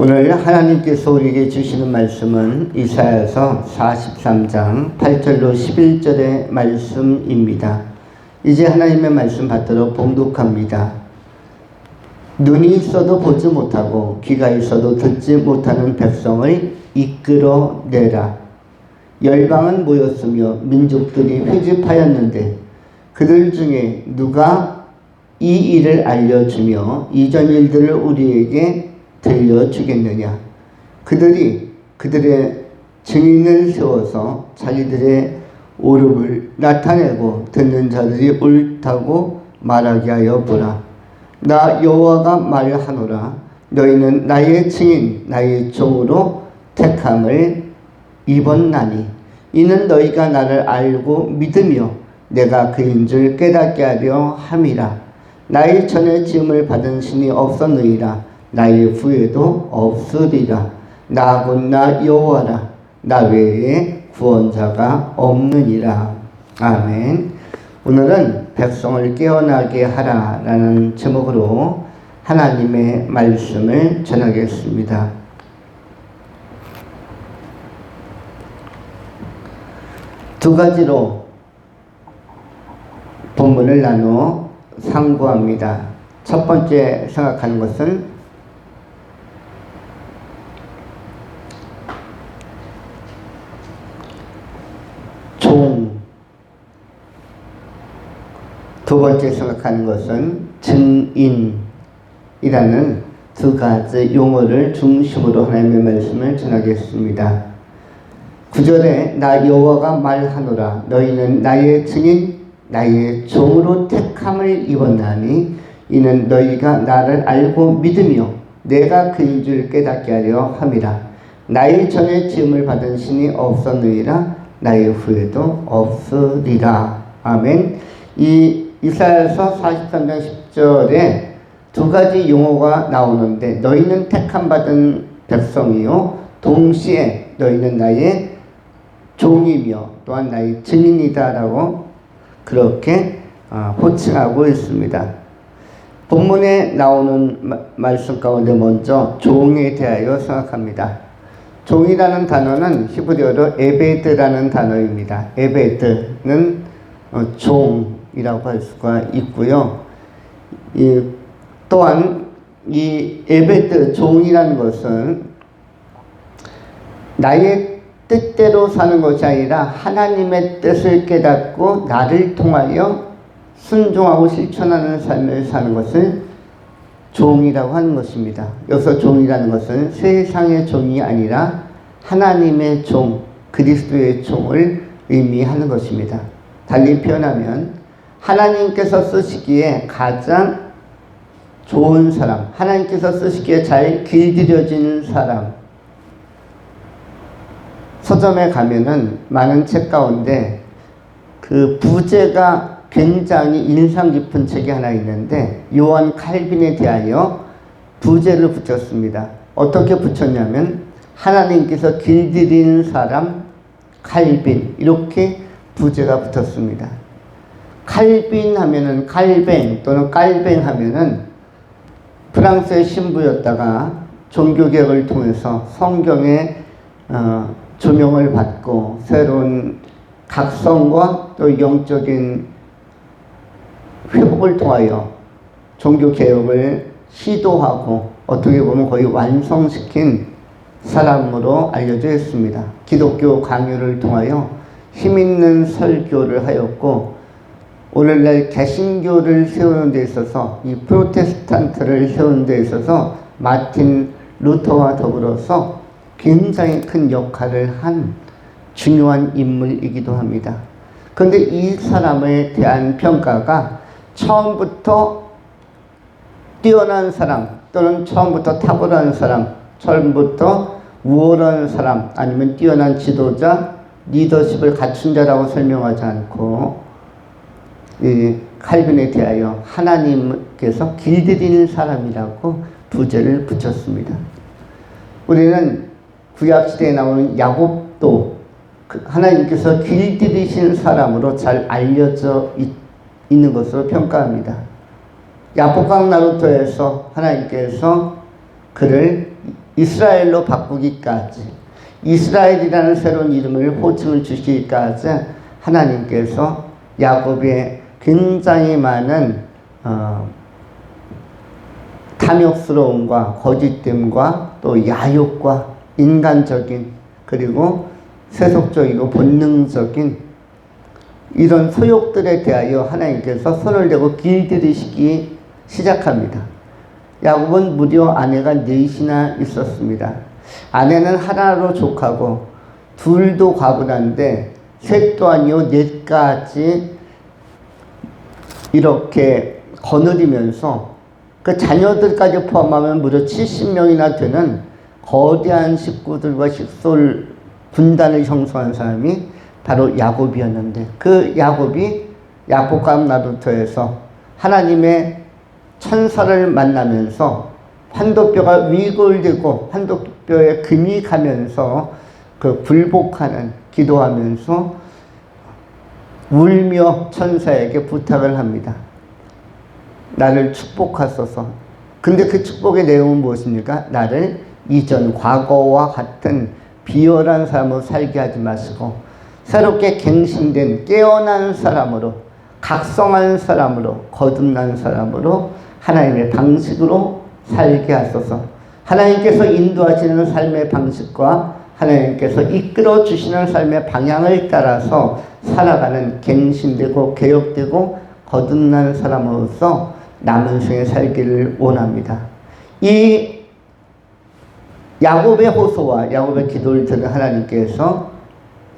오늘 하나님께서 우리에게 주시는 말씀은 이사야서 43장 8절로 11절의 말씀입니다. 이제 하나님의 말씀 받도록 봉독합니다. 눈이 있어도 보지 못하고 귀가 있어도 듣지 못하는 백성을 이끌어내라. 열방은 모였으며 민족들이 회집하였는데 그들 중에 누가 이 일을 알려주며 이전 일들을 우리에게 들려주겠느냐. 그들이 그들의 증인을 세워서 자기들의 오름을 나타내고 듣는 자들이 옳다고 말하게 하여 보라. 나 여호와가 말하노라. 너희는 나의 증인 나의 종으로 택함을 입었나니 이는 너희가 나를 알고 믿으며 내가 그인 줄 깨닫게 하려 함이라. 나의 전에 지음을 받은 신이 없었느니라. 나의 후에도 없으리라. 나 곧 나 여호와라. 나 외에 구원자가 없느니라. 아멘. 오늘은 백성을 깨어나게 하라 라는 제목으로 하나님의 말씀을 전하겠습니다. 두 가지로 본문을 나누어 상고합니다. 첫 번째 생각하는 것은 종, 두 번째 생각하는 것은 증인이라는 두 가지 용어를 중심으로 하나님의 말씀을 전하겠습니다. 9절에 나 여호와가 말하노라. 너희는 나의 증인 나의 종으로 택함을 입었나니 이는 너희가 나를 알고 믿으며 내가 그인 줄 깨닫게 하려 함이라. 나의 전에 지음을 받은 신이 없었느니라. 나의 후에도 없으리라. 아멘. 이 이사야서 43장 10절에 두 가지 용어가 나오는데 너희는 택함 받은 백성이요 동시에 너희는 나의 종이며 또한 나의 증인이다 라고 그렇게 호칭하고 있습니다. 본문에 나오는 말씀 가운데 먼저 종에 대하여 생각합니다. 종이라는 단어는 히브리어로 에베드라는 단어입니다. 에베드는 종이라고 할 수가 있고요. 또한 이 에베드 종이라는 것은 나의 뜻대로 사는 것이 아니라 하나님의 뜻을 깨닫고 나를 통하여 순종하고 실천하는 삶을 사는 것을 종이라고 하는 것입니다. 여기서 종이라는 것은 세상의 종이 아니라 하나님의 종, 그리스도의 종을 의미하는 것입니다. 달리 표현하면 하나님께서 쓰시기에 가장 좋은 사람, 하나님께서 쓰시기에 잘 길들여진 사람. 서점에 가면은 많은 책 가운데 그 부제가 굉장히 인상 깊은 책이 하나 있는데 요한 칼빈에 대하여 부제를 붙였습니다. 어떻게 붙였냐면 하나님께서 길들이는 사람 칼빈 이렇게 부제가 붙었습니다. 칼빈 하면은 칼뱅 또는 깔뱅 하면은 프랑스의 신부였다가 종교개혁을 통해서 성경의 조명을 받고 새로운 각성과 또 영적인 회복을 통하여 종교개혁을 시도하고 어떻게 보면 거의 완성시킨 사람으로 알려져 있습니다. 기독교 강요를 통하여 힘있는 설교를 하였고 오늘날 개신교를 세우는 데 있어서 이 프로테스탄트를 세우는 데 있어서 마틴 루터와 더불어서 굉장히 큰 역할을 한 중요한 인물이기도 합니다. 그런데 이 사람에 대한 평가가 처음부터 뛰어난 사람 또는 처음부터 탁월한 사람, 처음부터 우월한 사람 아니면 뛰어난 지도자, 리더십을 갖춘 자라고 설명하지 않고 이 칼빈에 대하여 하나님께서 길들이는 사람이라고 부제를 붙였습니다. 우리는 구약시대에 나오는 야곱도 하나님께서 길들이신 사람으로 잘 알려져 있는 것으로 평가합니다. 야복강 나루터에서 하나님께서 그를 이스라엘로 바꾸기까지, 이스라엘이라는 새로운 이름을 호칭을 주시기까지 하나님께서 야곱의 굉장히 많은 탐욕스러움과 거짓됨과 또 야욕과 인간적인 그리고 세속적이고 본능적인 이런 소욕들에 대하여 하나님께서 손을 대고 길들이시기 시작합니다. 야곱은 무려 아내가 넷이나 있었습니다. 아내는 하나로 족하고 둘도 과분한데 셋도 아니요 넷까지 이렇게 거느리면서 그 자녀들까지 포함하면 무려 70명이나 되는 거대한 식구들과 식솔 군단을 형성한 사람이 바로 야곱이었는데, 그 야곱이 야복강 나루터에서 하나님의 천사를 만나면서 환도뼈가 위골되고 환도뼈에 금이 가면서 그 굴복하는 기도하면서 울며 천사에게 부탁을 합니다. 나를 축복하소서. 근데 그 축복의 내용은 무엇입니까? 나를 이전 과거와 같은 비열한 사람으로 살게 하지 마시고 새롭게 갱신된 깨어난 사람으로, 각성한 사람으로, 거듭난 사람으로 하나님의 방식으로 살게 하소서. 하나님께서 인도하시는 삶의 방식과 하나님께서 이끌어 주시는 삶의 방향을 따라서 살아가는 갱신되고 개혁되고 거듭난 사람으로서 남은 생에 살기를 원합니다. 이 야곱의 호소와 야곱의 기도를 들은 하나님께서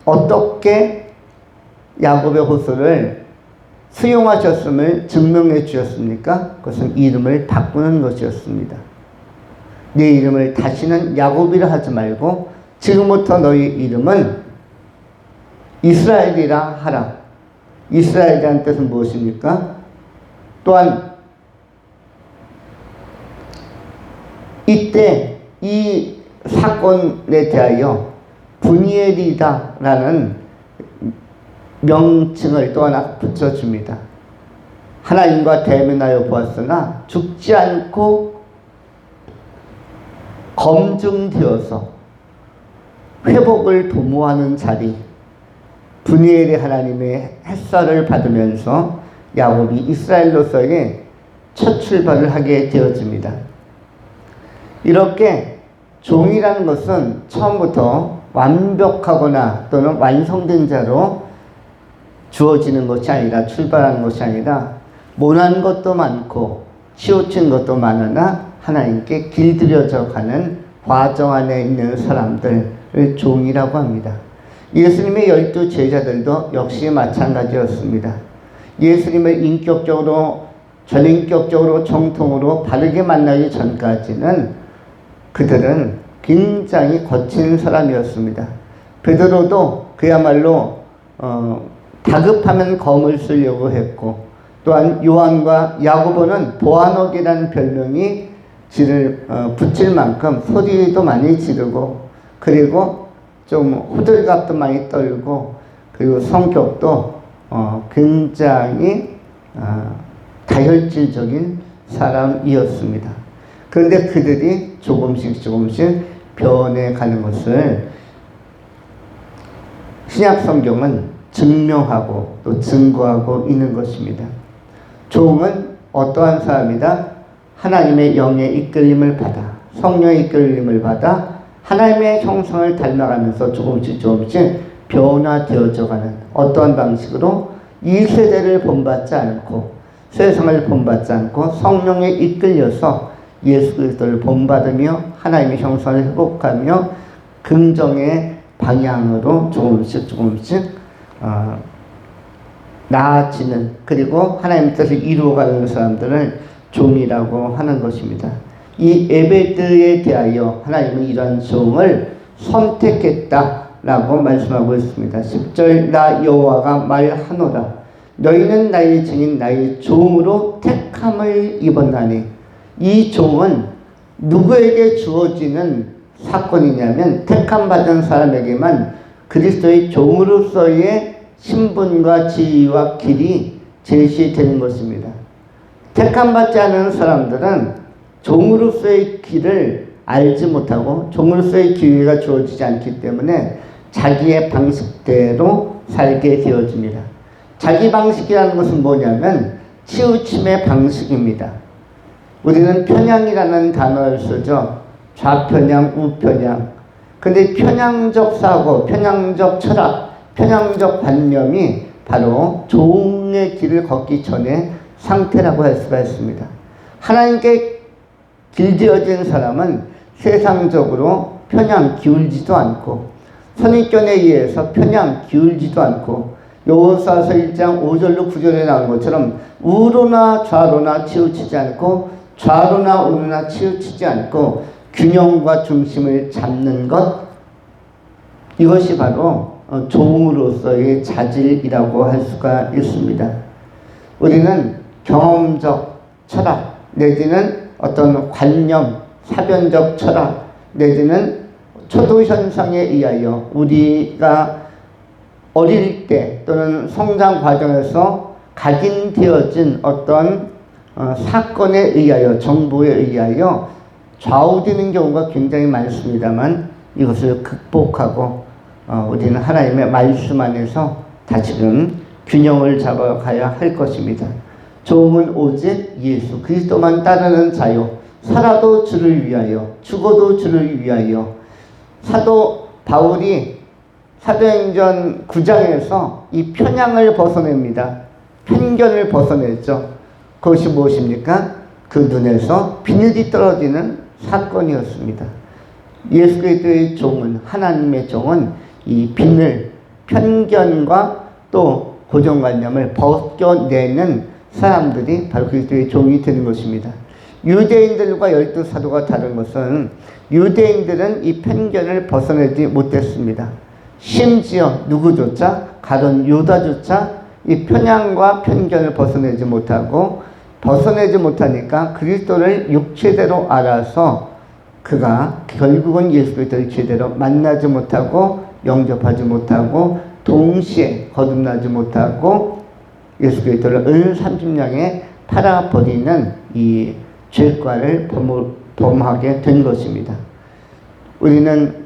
어떻게 야곱의 호소를 수용하셨음을 증명해 주셨습니까? 그것은 이름을 바꾸는 것이었습니다. 네 이름을 다시는 야곱이라 하지 말고 지금부터 너희 이름은 이스라엘이라 하라. 이스라엘이라는 뜻은 무엇입니까? 또한 이때 이 사건에 대하여 분이엘이다라는 명칭을 또 하나 붙여줍니다. 하나님과 대면하여 보았으나 죽지 않고 검증되어서 회복을 도모하는 자리, 분이엘의 하나님의 햇살을 받으면서 야곱이 이스라엘로서의 첫 출발을 하게 되어집니다. 이렇게 종이라는 것은 처음부터 완벽하거나 또는 완성된 자로 주어지는 것이 아니라, 출발하는 것이 아니라 모난 것도 많고 치우친 것도 많으나 하나님께 길들여져 가는 과정 안에 있는 사람들을 종이라고 합니다. 예수님의 12 제자들도 역시 마찬가지였습니다. 예수님을 인격적으로, 전인격적으로, 정통으로 바르게 만나기 전까지는 그들은 굉장히 거친 사람이었습니다. 베드로도 그야말로 다급하면 검을 쓰려고 했고, 또한 요한과 야고보는 보아녹이라는 별명이 붙일 만큼 소리도 많이 지르고, 그리고 좀 호들갑도 많이 떨고, 그리고 성격도 굉장히 다혈질적인 사람이었습니다. 그런데 그들이 조금씩 변해가는 것을 신약 성경은 증명하고 또 증거하고 있는 것입니다. 종은 어떠한 사람이다? 하나님의 영의 이끌림을 받아, 성령의 이끌림을 받아 하나님의 형상을 닮아가면서 조금씩 변화되어져가는, 어떠한 방식으로 이 세대를 본받지 않고 세상을 본받지 않고 성령에 이끌려서 예수 그리스도를 본받으며 하나님의 형상을 회복하며 긍정의 방향으로 조금씩 나아지는, 그리고 하나님의 뜻을 이루어가는 사람들을 종이라고 하는 것입니다. 이 에베드에 대하여 하나님은 이러한 종을 선택했다라고 말씀하고 있습니다. 10절 나 여호와가 말하노라 너희는 나의 증인 나의 종으로 택함을 입었나니. 이 종은 누구에게 주어지는 사건이냐면 택함받은 사람에게만 그리스도의 종으로서의 신분과 지위와 길이 제시되는 것입니다. 택함받지 않은 사람들은 종으로서의 길을 알지 못하고 종으로서의 기회가 주어지지 않기 때문에 자기의 방식대로 살게 되어집니다. 자기 방식이라는 것은 뭐냐면 치우침의 방식입니다. 우리는 편향이라는 단어를 쓰죠. 좌편향, 우편향. 근데 편향적 사고, 편향적 철학, 편향적 관념이 바로 종의 길을 걷기 전에 상태라고 할 수가 있습니다. 하나님께 길들여진 사람은 세상적으로 편향 기울지도 않고 선입견에 의해서 편향 기울지도 않고 여호수아서 1장 5절로 9절에 나온 것처럼 우로나 좌로나 치우치지 않고 좌로나 우로나 치우치지 않고 균형과 중심을 잡는 것, 이것이 바로 종으로서의 자질이라고 할 수가 있습니다. 우리는 경험적 철학 내지는 어떤 관념, 사변적 철학 내지는 초도현상에 의하여 우리가 어릴 때 또는 성장 과정에서 각인되어진 어떤 사건에 의하여, 정보에 의하여 좌우되는 경우가 굉장히 많습니다만 이것을 극복하고 우리는 하나님의 말씀 안에서 다시금 균형을 잡아가야 할 것입니다. 종은 오직 예수 그리스도만 따르는 자요, 살아도 주를 위하여 죽어도 주를 위하여. 사도 바울이 사도행전 9장에서 이 편향을 벗어냅니다. 편견을 벗어냈죠. 그것이 무엇입니까? 그 눈에서 비늘이 떨어지는 사건이었습니다. 예수 그리스도의 종은, 하나님의 종은 이 비늘, 편견과 또 고정관념을 벗겨내는 사람들이 바로 그리스도의 종이 되는 것입니다. 유대인들과 12사도가 다른 것은 유대인들은 이 편견을 벗어내지 못했습니다. 심지어 누구조차, 가론 유다조차 이 편향과 편견을 벗어내지 못하니까 그리스도를 육체대로 알아서 그가 결국은 예수 그리스도를 제대로 만나지 못하고 영접하지 못하고 동시에 거듭나지 못하고 예수 그리스도를 은 30냥에 팔아버리는 이 죄과를 범하게 된 것입니다. 우리는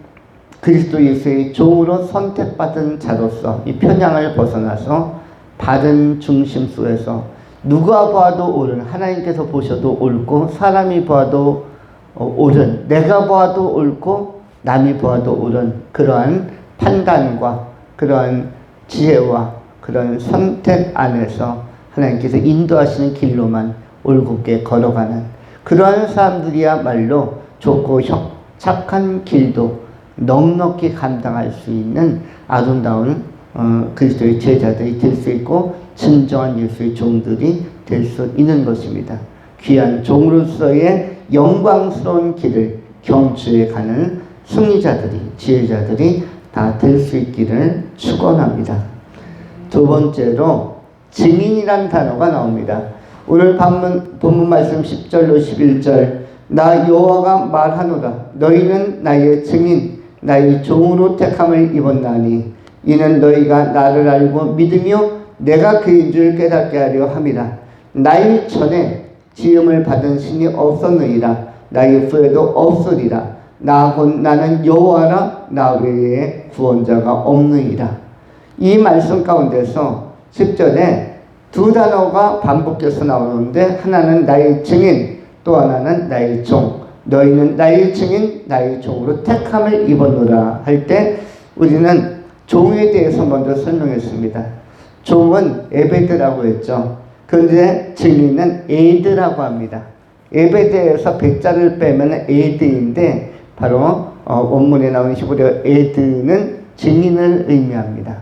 그리스도 예수의 종으로 선택받은 자로서 이 편향을 벗어나서 바른 중심 속에서 누가 봐도 옳은, 하나님께서 보셔도 옳고 사람이 봐도 옳은, 내가 봐도 옳고 남이 봐도 옳은 그러한 판단과 그러한 지혜와 그런 선택 안에서 하나님께서 인도하시는 길로만 올곧게 걸어가는 그러한 사람들이야말로 좁고 착한 길도 넉넉히 감당할 수 있는 아름다운 그리스도의 제자들이 될 수 있고 진정한 예수의 종들이 될 수 있는 것입니다. 귀한 종으로서의 영광스러운 길을 경주해 가는 승리자들이, 지혜자들이 다 될 수 있기를 축원합니다. 두 번째로 증인이란 단어가 나옵니다. 오늘 본문 말씀 10절로 11절, 나 여호와가 말하노라 너희는 나의 증인 나의 종으로 택함을 입었나니 이는 너희가 나를 알고 믿으며 내가 그인 줄 깨닫게 하려 함이라. 나의 전에 지음을 받은 신이 없었느니라 나의 후에도 없으리라. 나 곧 나는 여호와라 나 외에 구원자가 없느니라. 이 말씀 가운데서 10절에 두 단어가 반복해서 나오는데 하나는 나의 증인, 또 하나는 나의 종. 너희는 나의 증인, 나의 종으로 택함을 입었노라 할 때 우리는 종에 대해서 먼저 설명했습니다. 종은 에베드라고 했죠. 그런데 증인은 에드라고 합니다. 에베드에서 백자를 빼면 에드인데 바로 원문에 나오는 히브리어 에드는 증인을 의미합니다.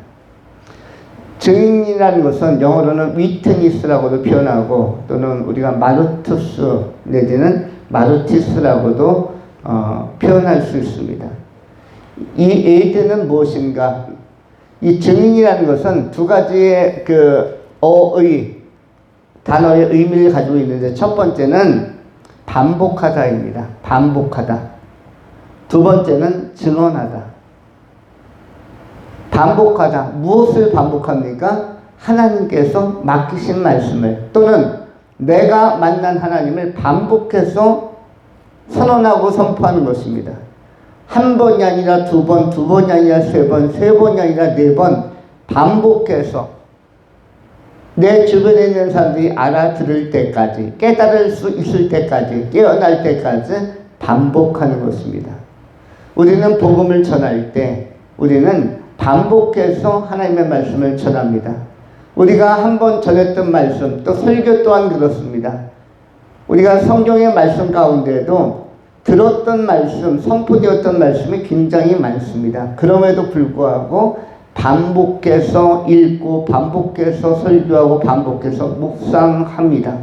증인이라는 것은 영어로는 위트니스라고도 표현하고 또는 우리가 마르투스 내지는 마르티스라고도 표현할 수 있습니다. 이 에이드는 무엇인가? 이 증인이라는 것은 두 가지의 단어의 의미를 가지고 있는데 첫 번째는 반복하다입니다. 반복하다. 두 번째는 증언하다. 반복하다. 무엇을 반복합니까? 하나님께서 맡기신 말씀을 또는 내가 만난 하나님을 반복해서 선언하고 선포하는 것입니다. 한 번이 아니라 두 번, 두 번이 아니라 세 번, 세 번이 아니라 네 번 반복해서 내 주변에 있는 사람들이 알아들을 때까지, 깨달을 수 있을 때까지, 깨어날 때까지 반복하는 것입니다. 우리는 복음을 전할 때 우리는 반복해서 하나님의 말씀을 전합니다. 우리가 한번 전했던 말씀, 또 설교 또한 그렇습니다. 우리가 성경의 말씀 가운데도 들었던 말씀, 선포되었던 말씀이 굉장히 많습니다. 그럼에도 불구하고 반복해서 읽고 반복해서 설교하고 반복해서 묵상합니다.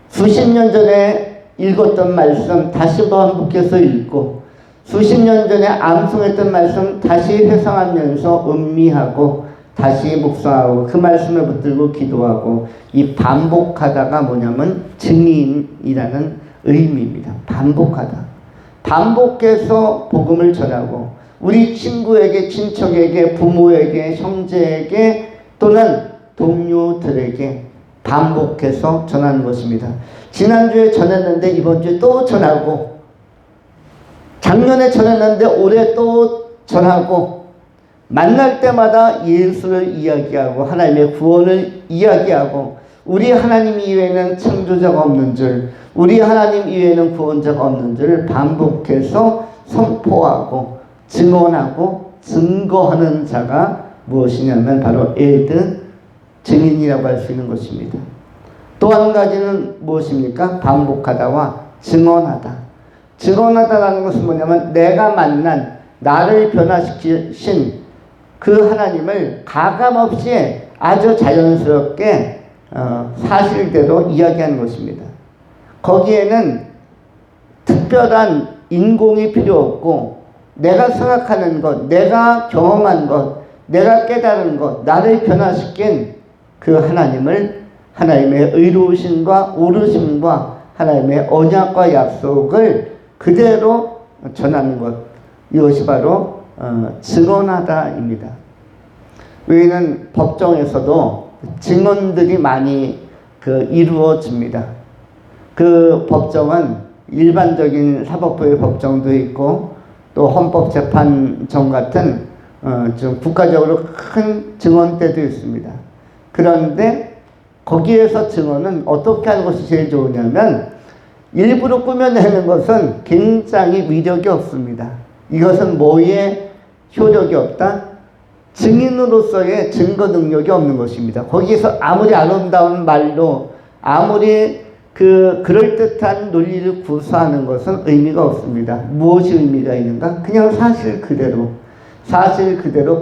수십 년 전에 읽었던 말씀 다시 반복해서 읽고 수십 년 전에 암송했던 말씀 다시 회상하면서 음미하고 다시 묵상하고 그 말씀을 붙들고 기도하고 이 반복하다가 뭐냐면 증인이라는 의미입니다. 반복하다. 반복해서 복음을 전하고 우리 친구에게, 친척에게, 부모에게, 형제에게 또는 동료들에게 반복해서 전하는 것입니다. 지난주에 전했는데 이번 주에 또 전하고 작년에 전했는데 올해 또 전하고 만날 때마다 예수를 이야기하고 하나님의 구원을 이야기하고 우리 하나님 이외에는 창조자가 없는 줄, 우리 하나님 이외에는 구원자가 없는 줄 반복해서 선포하고 증언하고 증거하는 자가 무엇이냐면 바로 에드, 증인이라고 할 수 있는 것입니다. 또 한 가지는 무엇입니까? 반복하다와 증언하다. 증언하다라는 것은 뭐냐면 내가 만난, 나를 변화시키신 그 하나님을 가감없이 아주 자연스럽게 사실대로 이야기하는 것입니다. 거기에는 특별한 인공이 필요 없고 내가 생각하는 것, 내가 경험한 것, 내가 깨달은 것, 나를 변화시킨 그 하나님을 하나님의 의로우심과 오르심과 하나님의 언약과 약속을 그대로 전하는 것, 이것이 바로 증언하다입니다. 우리는 법정에서도 증언들이 많이 이루어집니다. 그 법정은 일반적인 사법부의 법정도 있고 또 헌법재판정 같은 좀 국가적으로 큰 증언대도 있습니다. 그런데 거기에서 증언은 어떻게 하는 것이 제일 좋으냐면 일부러 꾸며내는 것은 굉장히 위력이 없습니다. 이것은 뭐에 효력이 없다? 증인으로서의 증거 능력이 없는 것입니다. 거기에서 아무리 아름다운 말로 아무리 그럴듯한 논리를 구사하는 것은 의미가 없습니다. 무엇이 의미가 있는가? 그냥 사실 그대로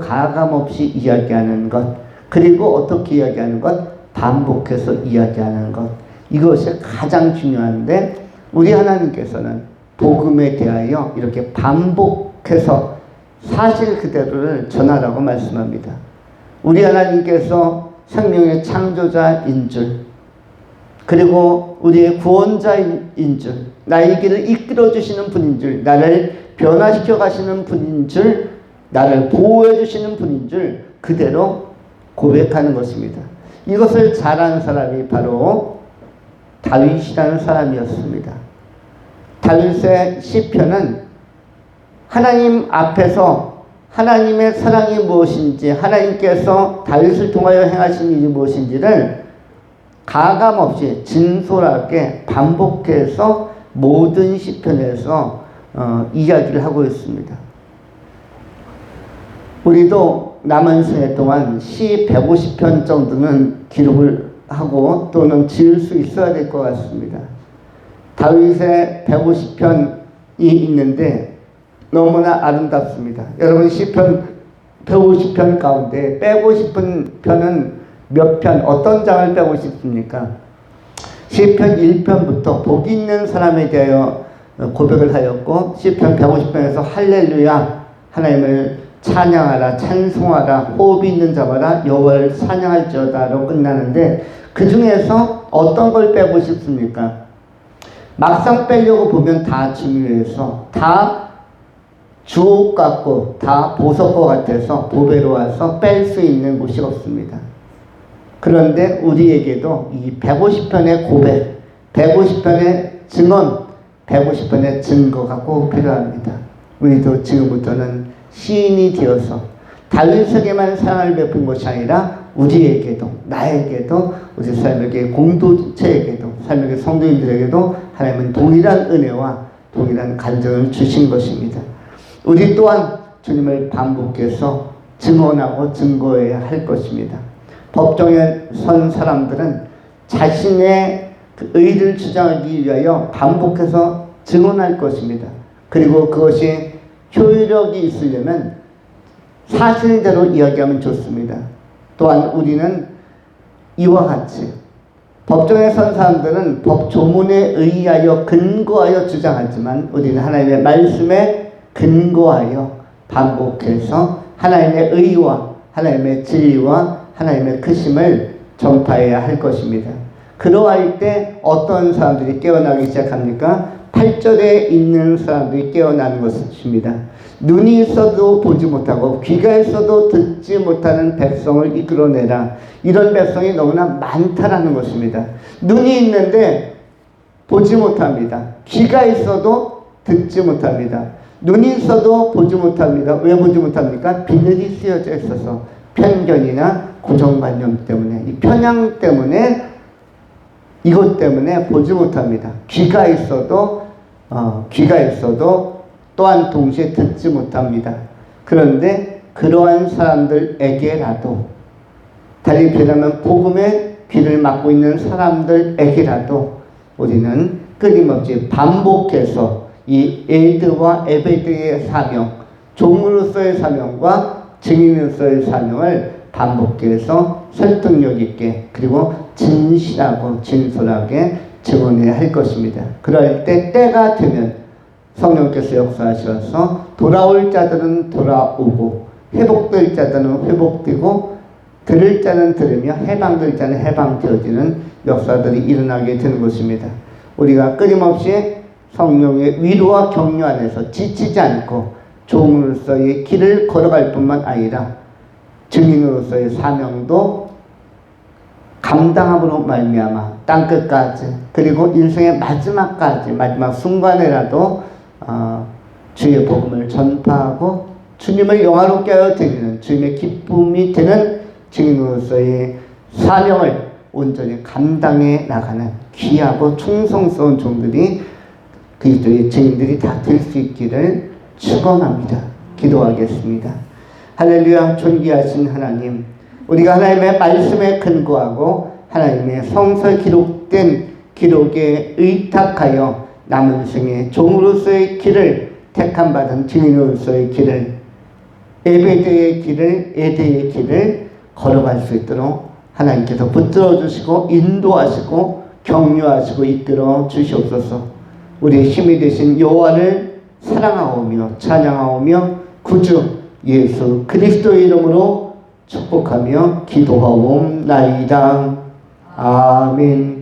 가감없이 이야기하는 것, 그리고 어떻게 이야기하는 것? 반복해서 이야기하는 것. 이것이 가장 중요한데 우리 하나님께서는 복음에 대하여 이렇게 반복해서 사실 그대로를 전하라고 말씀합니다. 우리 하나님께서 생명의 창조자인 줄, 그리고 우리의 구원자인 줄, 나의 길을 이끌어 주시는 분인 줄, 나를 변화시켜 가시는 분인 줄, 나를 보호해 주시는 분인 줄 그대로 고백하는 것입니다. 이것을 잘한 사람이 바로 다윗이라는 사람이었습니다. 다윗의 시편은 하나님 앞에서 하나님의 사랑이 무엇인지, 하나님께서 다윗을 통하여 행하신 일이 무엇인지를 가감없이 진솔하게 반복해서 모든 시편에서 이야기를 하고 있습니다. 우리도 남은 생애 동안 시 150편 정도는 기록을 하고 또는 지을 수 있어야 될 것 같습니다. 다윗의 150편이 있는데 너무나 아름답습니다. 여러분 시편 150편 가운데 빼고 싶은 편은 몇 편, 어떤 장을 빼고 싶습니까? 시편 1편부터 복 있는 사람에 대하여 고백을 하였고 시편 150편에서 할렐루야 하나님을 찬양하라, 찬송하라, 호흡이 있는 자마다 여호와를 찬양할지어다로 끝나는데 그 중에서 어떤 걸 빼고 싶습니까? 막상 빼려고 보면 다 중요해서 다 주옥 같고 다 보석 것 같아서 보배로 와서 뺄 수 있는 곳이 없습니다. 그런데 우리에게도 이 150편의 고백, 150편의 증언, 150번의 증거가 꼭 필요합니다. 우리도 지금부터는 시인이 되어서 다윗에게만 사랑을 베푼 것이 아니라 우리에게도, 나에게도, 우리 삶에게 공동체에게도, 삶에게 성도인들에게도 하나님은 동일한 은혜와 동일한 간증을 주신 것입니다. 우리 또한 주님을 반복해서 증언하고 증거해야 할 것입니다. 법정에 선 사람들은 자신의 그 의를 주장하기 위하여 반복해서 증언할 것입니다. 그리고 그것이 효력이 있으려면 사실대로 이야기하면 좋습니다. 또한 우리는 이와 같이 법정에 선 사람들은 법 조문에 의하여 근거하여 주장하지만 우리는 하나님의 말씀에 근거하여 반복해서 하나님의 의와 하나님의 진리와 하나님의 크심을 전파해야 할 것입니다. 그러할 때 어떤 사람들이 깨어나기 시작합니까? 8절에 있는 사람들이 깨어나는 것입니다. 눈이 있어도 보지 못하고 귀가 있어도 듣지 못하는 백성을 이끌어내라. 이런 백성이 너무나 많다라는 것입니다. 눈이 있는데 보지 못합니다. 귀가 있어도 듣지 못합니다. 눈이 있어도 보지 못합니다. 왜 보지 못합니까? 비늘이 쓰여져 있어서 편견이나 고정관념 때문에, 이 편향 때문에, 이것 때문에 보지 못합니다. 귀가 있어도 또한 동시에 듣지 못합니다. 그런데 그러한 사람들에게라도, 달리 표현하면 복음의 귀를 막고 있는 사람들에게라도 우리는 끊임없이 반복해서 이 에드와 에베드의 사명, 종으로서의 사명과 증인으로서의 사명을 반복해서 설득력 있게 그리고 진실하고 진솔하게 증언해야 할 것입니다. 그럴 때 때가 되면 성령께서 역사하셔서 돌아올 자들은 돌아오고 회복될 자들은 회복되고 들을 자는 들으며 해방될 자는 해방되어지는 역사들이 일어나게 되는 것입니다. 우리가 끊임없이 성령의 위로와 격려 안에서 지치지 않고 종으로서의 길을 걸어갈 뿐만 아니라 증인으로서의 사명도 감당함으로 말미암아 땅끝까지 그리고 인생의 마지막까지, 마지막 순간에라도 주의 복음을 전파하고 주님을 영화롭게 하여 드리는 주님의 기쁨이 되는 증인으로서의 사명을 온전히 감당해 나가는 귀하고 충성스러운 종들이 그리스도의 증인들이 다 될 수 있기를 축원합니다. 기도하겠습니다. 할렐루야. 존귀하신 하나님, 우리가 하나님의 말씀에 근거하고 하나님의 성서에 기록된 기록에 의탁하여 남은 생의 종으로서의 길을 택함받은 증인으로서의 길을, 에베드의 길을, 에드의 길을 걸어갈 수 있도록 하나님께서 붙들어 주시고 인도하시고 격려하시고 이끌어 주시옵소서. 우리의 힘이 되신 여호와를 사랑하오며 찬양하오며 구주 예수 그리스도의 이름으로 축복하며 기도하옵나이다. 아멘.